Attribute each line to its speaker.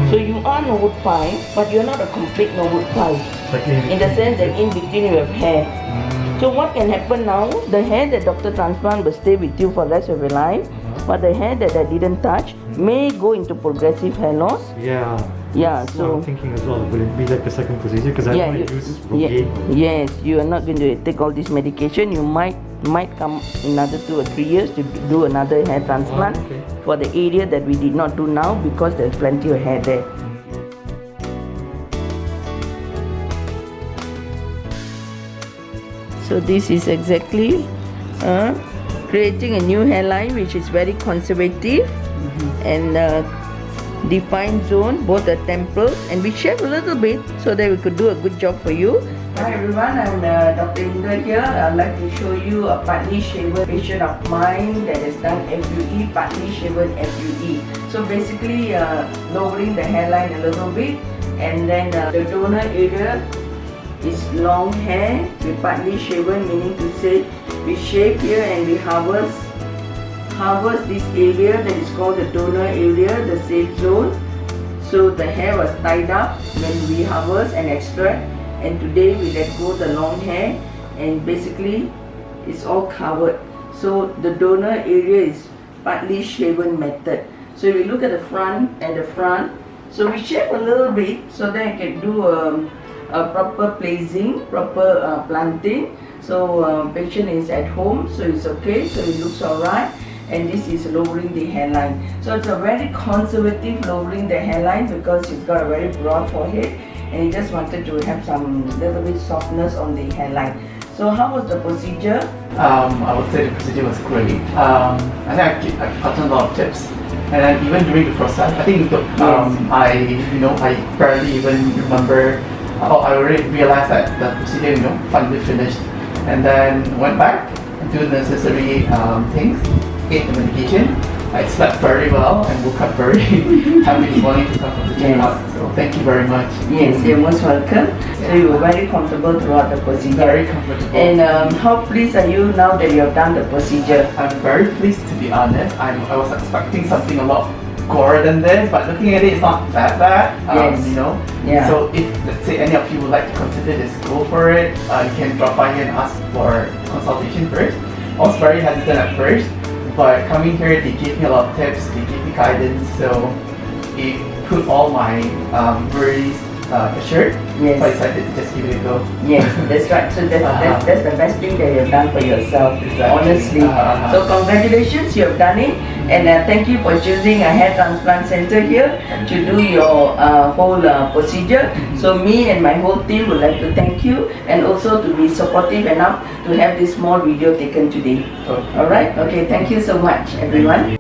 Speaker 1: So you are Norwood 5, but you're not a complete Norwood 5.
Speaker 2: Okay.
Speaker 1: In the sense that in between you have hair. So what can happen now, the hair that Dr. Transplant will stay with you for the rest of your life, but the hair that I didn't touch may go into progressive hair loss.
Speaker 2: Yeah.
Speaker 1: Yeah,
Speaker 2: That's what
Speaker 1: so
Speaker 2: I'm thinking as well. Will it be like the second procedure? Because I might use Rogaine.
Speaker 1: yes, you are not going to take all this medication. You might come in another 2 or 3 years to do another hair transplant for the area that we did not do now because there's plenty of hair there. So this is exactly creating a new hairline which is very conservative and defined zone, both the temples, and we shave a little bit so that we could do a good job for you. Hi everyone, I'm Dr. Indra here. I'd like to show you a partly shaven patient of mine that has done FUE, partly shaven FUE. So basically lowering the hairline a little bit, and then the donor area is long hair with partly shaven, meaning to say we shave here and we harvest this area that is called the donor area, the safe zone. So the hair was tied up when we harvest and extract, and today we let go the long hair and basically it's all covered. So the donor area is partly shaven method. So if we look at the front, so we shave a little bit so that I can do a proper placing, proper planting. So patient is at home, so it's okay, so it looks alright. And this is lowering the hairline. So it's a very conservative lowering the hairline because he's got a very broad forehead and he just wanted to have some little bit softness on the hairline. So how was the procedure?
Speaker 3: I would say the procedure was great. I think I've gotten a lot of tips, and then even during the process, I think I barely even remember. I already realized that the procedure finally finished, and then went back and do the necessary things. Ate the medication. I slept very well and woke up very happy this morning to come for the checkup. So thank you very much.
Speaker 1: Yes, you're most welcome. So you were very comfortable throughout the procedure.
Speaker 3: Very comfortable.
Speaker 1: And how pleased are you now that you have done the procedure?
Speaker 3: I'm very pleased, to be honest. I was expecting something a lot gore than this, but looking at it, it's not that bad.
Speaker 1: Yeah.
Speaker 3: So if, let's say, any of you would like to consider this, go for it. You can drop by here and ask for consultation first. I was very hesitant at first, but coming here, they gave me a lot of tips, they gave me guidance, so it put all my worries assured.
Speaker 1: Yes.
Speaker 3: So I decided to just give it a go.
Speaker 1: Yes, that's right. So that's the best thing that you have done for yourself,
Speaker 3: Exactly.
Speaker 1: honestly. So congratulations, you have done it, and thank you for choosing a hair transplant center here to do your whole procedure. So me and my whole team would like to thank you, and also to be supportive enough to have this small video taken today.
Speaker 3: Okay.
Speaker 1: Alright? Okay, thank you so much everyone.